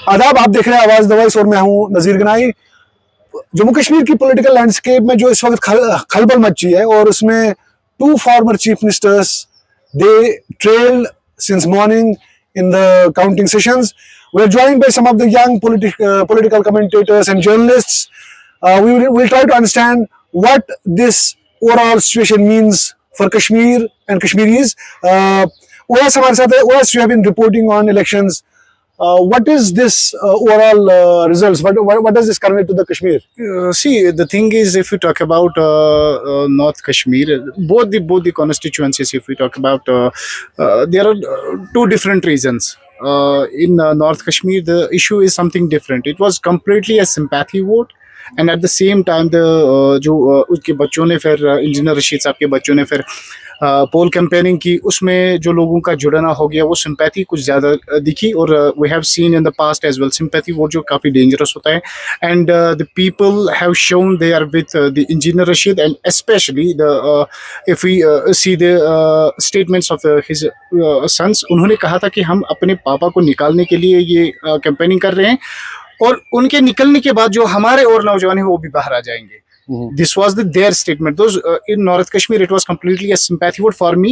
आदाब, आप देख रहे हैं आवाज द वॉइस और मैं हूं नजीर गनाई। जम्मू कश्मीर की पॉलिटिकल लैंडस्केप में जो इस वक्त खलबल मची है और उसमें two former chief ministers they trailed since morning in the counting sessions. We are joined by some of the young political commentators and journalists. We will try to understand what this overall situation means for Kashmir and Kashmiris. Uwais हमारे साथ है। Uwais, you have been reporting on elections. What is this overall results? What does this convey to the Kashmir? See, the thing is, if we talk about North Kashmir, both the constituencies, if we talk about, there are two different reasons. In North Kashmir, the issue is something different. It was completely a sympathy vote, and at the same time, the जो उसके बच्चों ने फिर engineer Rashid साहब के बच्चों ने फिर पोल कैंपेनिंग की, उसमें जो लोगों का जुड़ना हो गया वो सिंपैथी कुछ ज़्यादा दिखी। और we have seen in the past as well sympathy vote जो काफ़ी डेंजरस होता है, and the people have shown they are with the engineer Rashid, and specially the if we see the statements of his sons, उन्होंने कहा था कि हम अपने पापा को निकालने के लिए ये कैंपेनिंग कर रहे हैं, और उनके निकलने के बाद जो हमारे और नौजवान हैं वो भी बाहर आ जाएंगे। This was their statement. Those in North Kashmir it was completely a sympathy vote for me.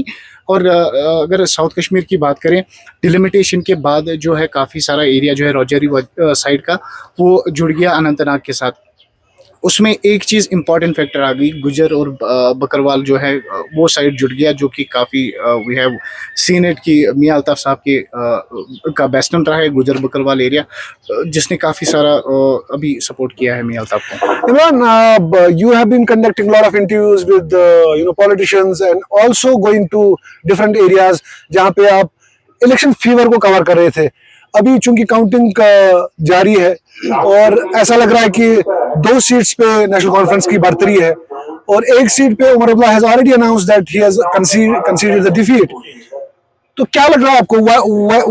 और अगर साउथ कश्मीर की बात करें, डिलिमिटेशन के बाद जो है काफ़ी सारा एरिया जो है रौजौरी साइड का वो जुड़ गया अनंतनाग के साथ। उसमें एक चीज़ इम्पॉर्टेंट फैक्टर आ गई, गुजर और बकरवाल जो है वो साइड जुड़ गया, जो कि काफ़ी वी हैव सीन इट कि मियां अल्ताफ़ साहब के का बेस्टन रहा है गुजर बकरवाल एरिया, जिसने काफ़ी सारा अभी सपोर्ट किया है मियां अल्ताफ़ को। Imran, you have been conducting a lot of interviews with politicians and also going to different areas जहाँ पे आप इलेक्शन फीवर को कवर कर रहे थे। अभी चूंकि काउंटिंग जारी है और ऐसा लग रहा है कि 2 सीट्स पे नेशनल कॉन्फ्रेंस की बढ़तरी है और एक सीट पे Omar Abdullah has already announced that he has considered the defeat. तो क्या लग रहा है आपको,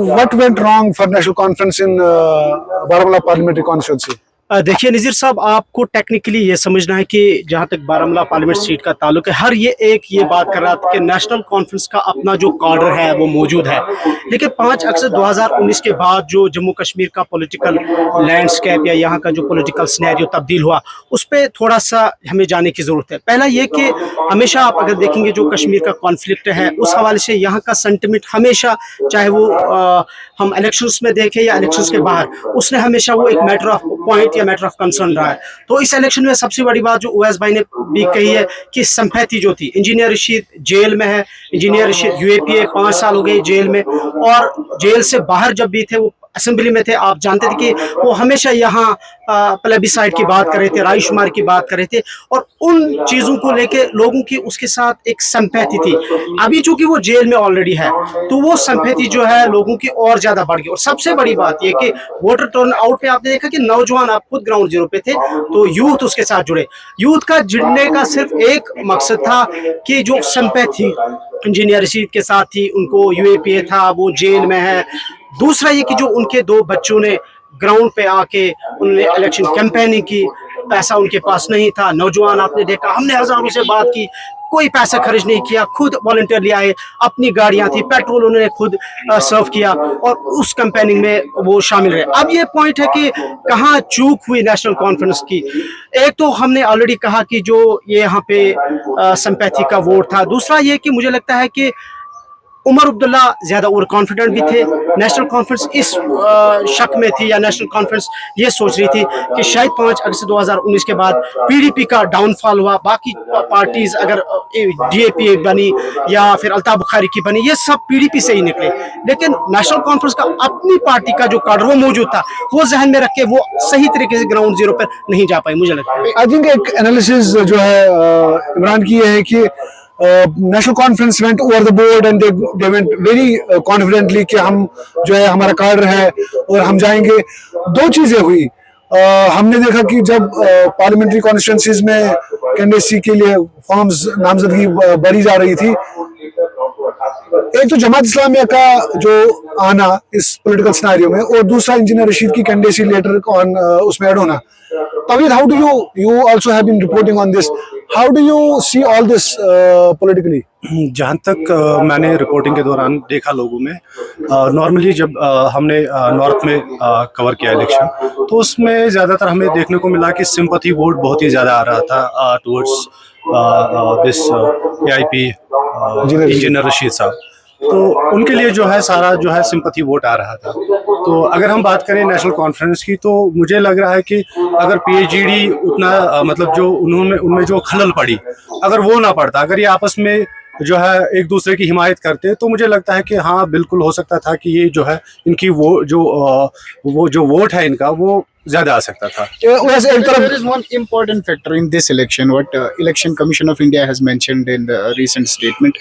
what went wrong for National Conference in Baramulla parliamentary constituency? देखिए नज़ीर साहब, आपको टेक्निकली ये समझना है कि जहाँ तक बारामूला पार्लियामेंट सीट का ताल्लुक है, हर ये बात कर रहा था कि नेशनल कॉन्फ्रेंस का अपना जो कार्डर है वो मौजूद है, लेकिन 5 अगस्त 2019 के बाद जो जम्मू कश्मीर का पॉलिटिकल लैंडस्केप या यहाँ का जो पॉलिटिकल सिनेरियो तब्दील हुआ, उस पर थोड़ा सा हमें जाने की ज़रूरत है। पहला ये कि हमेशा आप अगर देखेंगे जो कश्मीर का कॉन्फ्लिक्ट है, उस हवाले से यहाँ का सेंटिमेंट हमेशा, चाहे वो हम इलेक्शंस में देखें या इलेक्शंस के बाहर, उसने हमेशा वो एक matter of point matter of concern रहा है। तो इस इलेक्शन में सबसे बड़ी बात जो उवैस भाई ने भी कही है कि सिंपैथी जो थी, इंजीनियर रशीद जेल में है, इंजीनियर रशीद यूएपीए 5 साल हो गए जेल में, और जेल से बाहर जब भी थे वो असेंबली में थे, आप जानते थे कि वो हमेशा यहाँ प्लेबिसाइड की बात कर रहे थे, रायशुमार की बात कर रहे थे, और उन चीज़ों को लेके लोगों की उसके साथ एक सिंपैथी थी। अभी चूंकि वो जेल में ऑलरेडी है तो वो सिंपैथी जो है लोगों की और ज़्यादा बढ़ गई। और सबसे बड़ी बात ये कि वोटर टर्न आउट पे आपने देखा कि नौजवान, आप खुद ग्राउंड जीरो पे थे, तो यूथ उसके साथ जुड़े। यूथ का जुड़ने का सिर्फ एक मकसद था कि जो सिंपैथी इंजीनियर रशीद के साथ थी, उनको यूएपीए था, वो जेल में है। दूसरा ये कि जो उनके 2 बच्चों ने ग्राउंड पे आके उन्होंने इलेक्शन कैंपेनिंग की, पैसा उनके पास नहीं था। नौजवान आपने देखा, हमने हजारों से बात की, कोई पैसा खर्च नहीं किया, खुद वॉलंटियरली आए, अपनी गाड़ियां थी, पेट्रोल उन्होंने खुद सर्व किया और उस कैंपेनिंग में वो शामिल रहे। अब ये पॉइंट है कि कहाँ चूक हुई नेशनल कॉन्फ्रेंस की। एक तो हमने ऑलरेडी कहा कि जो ये यहाँ पे सिंपैथी का वोट था। दूसरा ये कि मुझे लगता है कि उमर अब्दुल्ला ज़्यादा ओवर कॉन्फिडेंट भी थे। नेशनल कॉन्फ्रेंस इस शक में थी, या नेशनल कॉन्फ्रेंस ये सोच रही थी कि शायद 5 अगस्त 2019 के बाद पीडीपी का डाउनफॉल हुआ, बाकी पार्टीज अगर डीएपी बनी या फिर अल्ताफ बुखारी की बनी, ये सब पीडीपी से ही निकले। लेकिन नेशनल कॉन्फ्रेंस का अपनी पार्टी का जो कार्डर वो मौजूद था, वो जहन में रख के वो सही तरीके से ग्राउंड जीरो पर नहीं जा पाई। मुझे लगता है, आई थिंक एक एनालिसिस जो है इमरान की है कि national conference went over the board and they went very confidently कि हम जो है हमारा कार्डर है और हम जाएंगे। 2 चीजें हुई। हमने देखा कि जब पार्लियामेंट्री कॉन्स्टिट्यूंसीज में कैंडिडेसी के लिए फॉर्म्स नामजदगी भरी जा रही थी, एक तो जमात इस्लामिया का जो आना इस पॉलिटिकल सिनेरियो में, और दूसरा इंजीनियर रशीद की कैंडिडेसी लेटर ऑन उसमें ऐड होना. Tawhid, how do you also have been reporting on this? How do you see all this politically? जहाँ तक मैंने रिपोर्टिंग के दौरान देखा लोगों में, नॉर्मली जब हमने नॉर्थ में कवर किया इलेक्शन, तो उसमें ज़्यादातर हमें देखने को मिला कि सिंपैथी वोट बहुत ही ज़्यादा आ रहा था towards this AIP engineer Rashid साहब. तो उनके लिए जो है सारा जो है सिंपैथी वोट आ रहा था. तो अगर हम बात करें नेशनल कॉन्फ्रेंस की, तो मुझे लग रहा है कि अगर PAGD उतना मतलब जो उनमें जो खलल पड़ी, अगर वो ना पड़ता, अगर ये आपस में जो है एक दूसरे की हिमायत करते, तो मुझे लगता है कि हाँ बिल्कुल हो सकता था कि ये जो है इनकी वो जो वोट है इनका वो ज्यादा आ सकता था. वैसे एक तरफ There is one important factor in this election, what Election Commission of India has mentioned in the recent statement.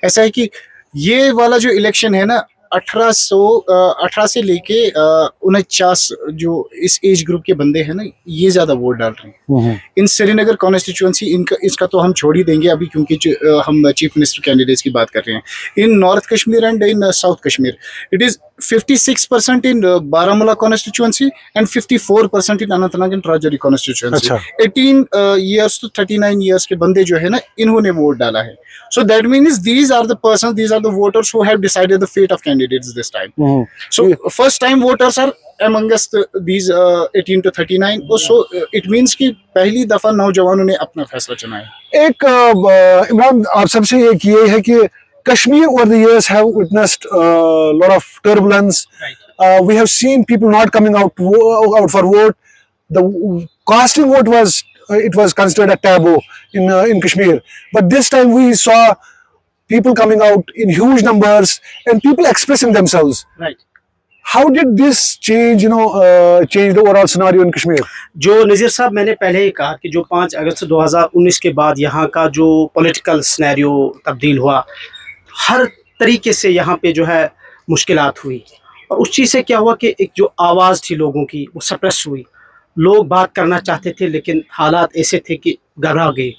ऐसा है कि ये वाला जो इलेक्शन है ना, 18 से लेके 49 जो इस एज ग्रुप के बंदे हैं ना, ये ज्यादा वोट डाल रहे हैं. इन श्रीनगर कॉन्स्टिट्यूएंसी इसका तो हम छोड़ ही देंगे अभी, क्योंकि हम चीफ मिनिस्टर कैंडिडेट्स की बात कर रहे हैं. In north Kashmir and in south Kashmir it is 56% in Baramulla constituency and 54% in Anantnag and Rajouri constituency. 18 years to 39 years के बंदे जो है ना, इन्होंने वोट डाला है. So that means these are the persons, these are the voters who have decided the fate of candidates this time. So first time voters are amongst these 18 to 39. So it means कि पहली दफा नौजवानों ने अपना फैसला चुना है. एक इमरान, आप सबसे एक ये है कि Kashmir over the years have witnessed a lot of turbulence. We have seen people not coming out for vote. The casting vote was it was considered a taboo in Kashmir, but this time we saw people coming out in huge numbers and people expressing themselves. Right. How did this change change the overall scenario in Kashmir? जो नज़ीर साहब, मैंने पहले ही कहा कि जो 5 अगस्त 2019 के बाद यहाँ का जो पॉलिटिकल सिनेरियो तब्दील हुआ, हर तरीके से यहाँ पे जो है मुश्किलात हुई, और उस चीज़ से क्या हुआ कि एक जो आवाज़ थी लोगों की वो सप्रेस हुई. लोग बात करना चाहते थे लेकिन हालात ऐसे थे कि घबरा गए.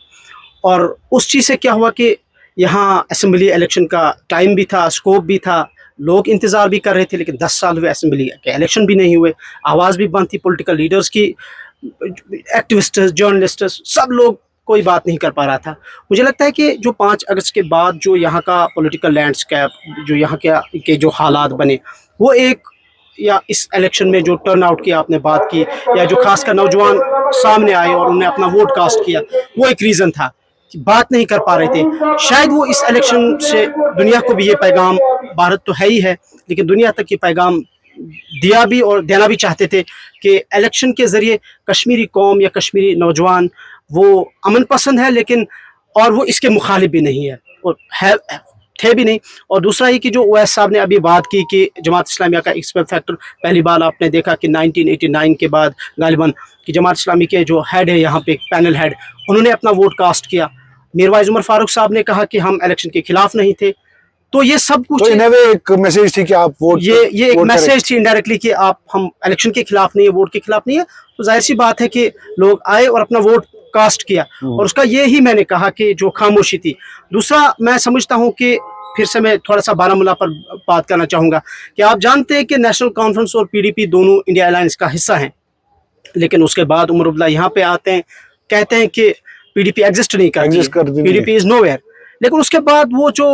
और उस चीज़ से क्या हुआ कि यहाँ असेंबली इलेक्शन का टाइम भी था, स्कोप भी था, लोग इंतज़ार भी कर रहे थे, लेकिन 10 साल हुए असेंबली के इलेक्शन भी नहीं हुए. आवाज़ भी बंद थी, पॉलिटिकल लीडर्स की, एक्टिविस्ट, जर्नलिस्ट, सब लोग कोई बात नहीं कर पा रहा था. मुझे लगता है कि जो 5 अगस्त के बाद जो यहाँ का पॉलिटिकल लैंडस्केप, जो यहाँ के जो हालात बने, वो एक, या इस इलेक्शन में जो टर्न आउट की आपने बात की, या जो खासकर नौजवान सामने आए और उन्होंने अपना वोट कास्ट किया, वो एक रीज़न था कि बात नहीं कर पा रहे थे. शायद वो इस इलेक्शन से दुनिया को भी ये पैगाम, भारत तो है ही है लेकिन दुनिया तक ये पैगाम दिया भी और देना भी चाहते थे कि इलेक्शन के ज़रिए कश्मीरी कौम या कश्मीरी नौजवान वो अमन पसंद है, लेकिन और वो इसके मुखालिफ भी नहीं है, और थे भी नहीं. और दूसरा ही कि जो ओवैस साहब ने अभी बात की कि जमात इस्लामिया का एक्सपेक्ट फैक्टर, पहली बार आपने देखा कि 1989 के बाद गालिबन कि जमात इस्लामी के जो हेड है यहाँ पे, पैनल हेड, उन्होंने अपना वोट कास्ट किया. मीरवाइज उमर फारूक साहब ने कहा कि हम इलेक्शन के खिलाफ नहीं थे. तो ये सब कुछ तो एक मैसेज थी कि आप वोट, ये एक मैसेज थी इनडायरेक्टली कि हम इलेक्शन के खिलाफ नहीं है, वोट के खिलाफ नहीं है. तो जाहिर सी बात है कि लोग आए और अपना वोट कास्ट किया, और उसका ये ही मैंने कहा कि जो खामोशी थी. दूसरा मैं समझता हूँ कि फिर से मैं थोड़ा सा बारामूला पर बात करना चाहूँगा कि आप जानते हैं कि नेशनल कॉन्फ्रेंस और PDP दोनों इंडिया अलायंस का हिस्सा हैं, लेकिन उसके बाद उमर अब्दुल्ला यहाँ पे आते हैं, कहते हैं कि PDP एग्जिस्ट नहीं करती, PDP इज़ नोवेयर. लेकिन उसके बाद वो जो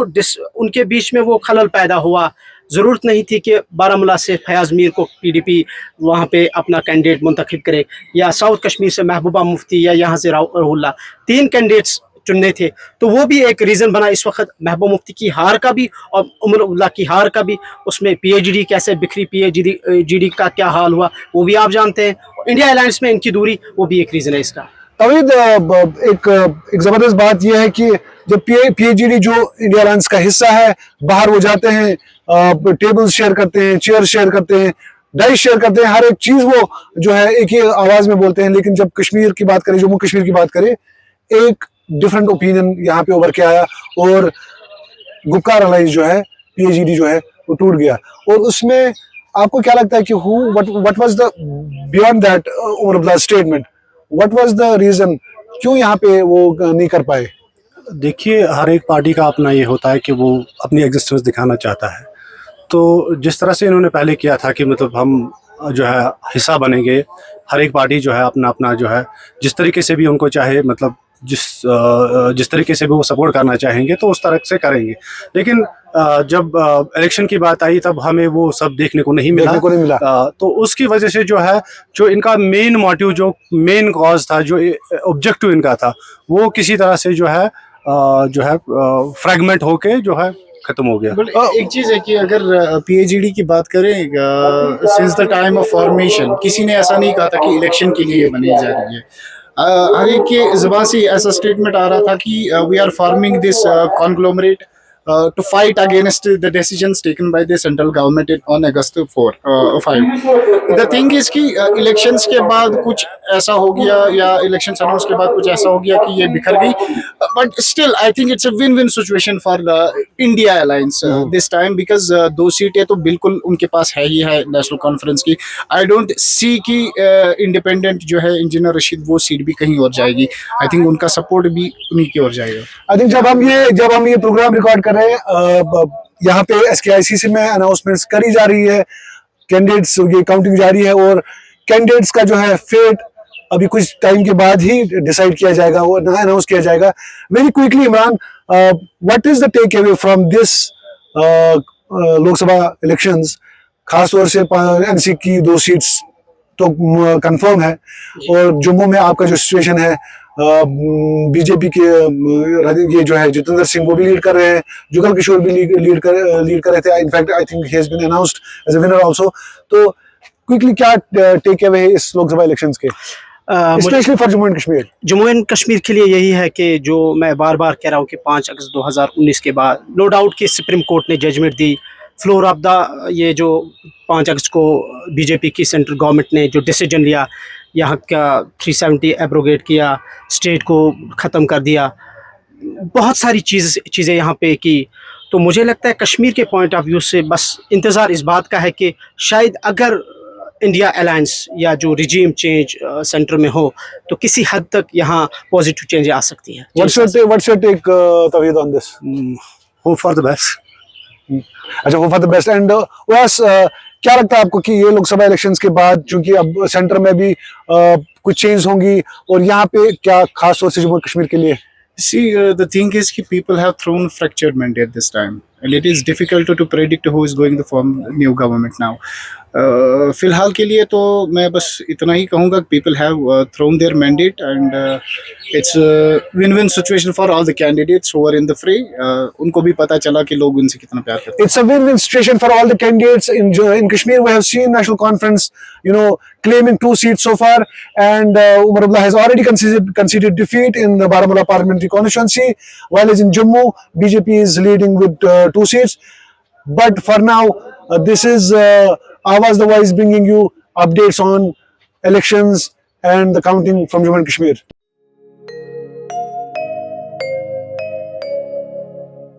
उनके बीच में वो खलल पैदा हुआ, ज़रूरत नहीं थी कि बारामूला से फयाज़ मीर को PDP वहाँ पे अपना कैंडिडेट मुंतखब करे, या साउथ कश्मीर से महबूबा मुफ्ती, या यहाँ से राहुल्ला, 3 कैंडिडेट्स चुनने थे. तो वो भी एक रीज़न बना इस वक्त महबूबा मुफ्ती की हार का भी और उमर अब्दुल्ला की हार का भी. उसमें PAGD कैसे बिखरी, PAGD का क्या हाल हुआ वो भी आप जानते हैं. इंडिया अलायंस में इनकी दूरी, वो भी एक रीज़न है इसका. तवीद, एक ज़बरदस्त बात यह है कि जब PAGD जो इंडिया अलायंस का हिस्सा है, बाहर वो जाते हैं, टेबल्स शेयर करते हैं, चेयर शेयर करते हैं, डाइस शेयर करते हैं, हर एक चीज़ वो जो है एक ही आवाज़ में बोलते हैं. लेकिन जब कश्मीर की बात करें, जम्मू कश्मीर की बात करें, एक डिफरेंट ओपिनियन यहाँ पे उभर के आया, और गुपकार अलायंस जो है, PAGD जो है, वो टूट गया. और उसमें आपको क्या लगता है कि what was the beyond that Omar Abdullah statement, what was the reason, क्यों यहाँ पे वो नहीं कर पाए? देखिए, हर एक पार्टी का अपना ये होता है कि वो अपनी एग्जिस्टेंस दिखाना चाहता है। तो जिस तरह से इन्होंने पहले किया था कि मतलब हम जो है हिस्सा बनेंगे, हर एक पार्टी जो है अपना-अपना जो है जिस तरीके से भी उनको चाहे मतलब जिस तरीके से भी वो सपोर्ट करना चाहेंगे तो उस तरह से करेंगे। लेकिन जब इलेक्शन की बात आई तब हमें वो सब देखने को नहीं मिला। देखने को नहीं मिला। तो उसकी वजह से जो है, जो इनका मेन मोटिव, जो मेन कॉज़ था, जो ऑब्जेक्टिव इनका था, वो किसी तरह से जो है फ्रैगमेंट होके जो है खत्म हो गया। एक चीज है कि अगर पीएचईडी की बात करें, since the time of formation किसी ने ऐसा नहीं कहा था कि इलेक्शन के लिए बनाई जा रही है। हर एक के जुबान से ऐसा स्टेटमेंट आ रहा था कि we are forming this conglomerate to fight against the decisions taken by the central government on August 5. The thing is कि elections के बाद कुछ ऐसा हो गया या elections announce के बाद कुछ ऐसा हो गया कि ये बिखर गई, but still I think it's a win-win situation for the India Alliance this time because दो सीटें तो बिल्कुल उनके पास है ही है नेशनल कॉन्फ्रेंस की। I don't see कि इंडिपेंडेंट जो है इंजीनियर रशीद वो सीट भी कहीं और जाएगी। I think उनका सपोर्ट भी उन्हीं की ओर जाएगा। आई थिंक जब हम ये प्रोग्राम रिकॉर्ड कर रहे हैं, यहाँ पे SKICC में अनाउंसमेंट्स करी जा रही है, कैंडिडेट्स ये काउंटिंग जारी है और कैंडिडेट्स का जो है फेट अभी कुछ टाइम के बाद ही डिसाइड किया जाएगा, वो अनाउंस किया जाएगा। Very quickly Imran, what is the take away from this Lok Sabha elections, खासतौर से एनसी की 2 सीट्स तो कंफर्म है और जम्मू में आपका जो सिचुएशन है, बीजेपी के ये जो है जितेंद्र सिंह वो भी लीड कर रहे हैं, जुगल किशोर भी लीड कर रहे थे। In fact I think he has been announced as a winner also. तो क्विकली क्या टेक अवे है इस लोकसभा इलेक्शंस के, specially for Jammu and Kashmir? Jammu and Kashmir के लिए यही है कि जो मैं बार बार कह रहा हूँ कि 5 अगस्त 2019 के बाद नो डाउट कि सुप्रीम कोर्ट ने जजमेंट दी, फ्लोर ऑफ द ये जो 5 अगस्त को बीजेपी की सेंट्रल गवर्नमेंट ने जो डिसीजन लिया, यहाँ का 370 एब्रोगेट किया, स्टेट को ख़त्म कर दिया, बहुत सारी चीज़ें यहाँ पे की। तो मुझे लगता है कश्मीर के पॉइंट ऑफ व्यू से बस इंतज़ार इस बात का है कि शायद अगर इंडिया अलायंस या जो रिजीम चेंज सेंटर में हो तो किसी हद तक यहाँ पॉजिटिव चेंज आ सकती है। What's your take, Tawhid, on this? Hope for the best. अच्छा, hope for the best. And वैस क्या लगता है आपको कि ये लोकसभा इलेक्शंस के बाद, चूंकि अब सेंटर में भी कुछ चेंज होंगी और यहाँ पे क्या खास तौर से जम्मू कश्मीर के लिए? See, the thing is कि people have thrown fractured mandate this time, and it is difficult to predict who is going to form new government now. फिलहाल के लिए तो मैं बस इतना ही कहूँगा कि people have thrown their mandate and it's a win-win situation for all the candidates who are in the fray. उनको भी पता चला कि लोग उनसे कितना प्यार करते हैं। It's a win-win situation for all the candidates in Kashmir. We have seen National Conference, claiming 2 seats so far, and Umar Abdullah has already conceded defeat in the Baramulla parliamentary constituency, while in Jammu, BJP is leading with 2 seats. But for now, this is Awaz the Wise bringing you updates on elections and the counting from Jammu and Kashmir.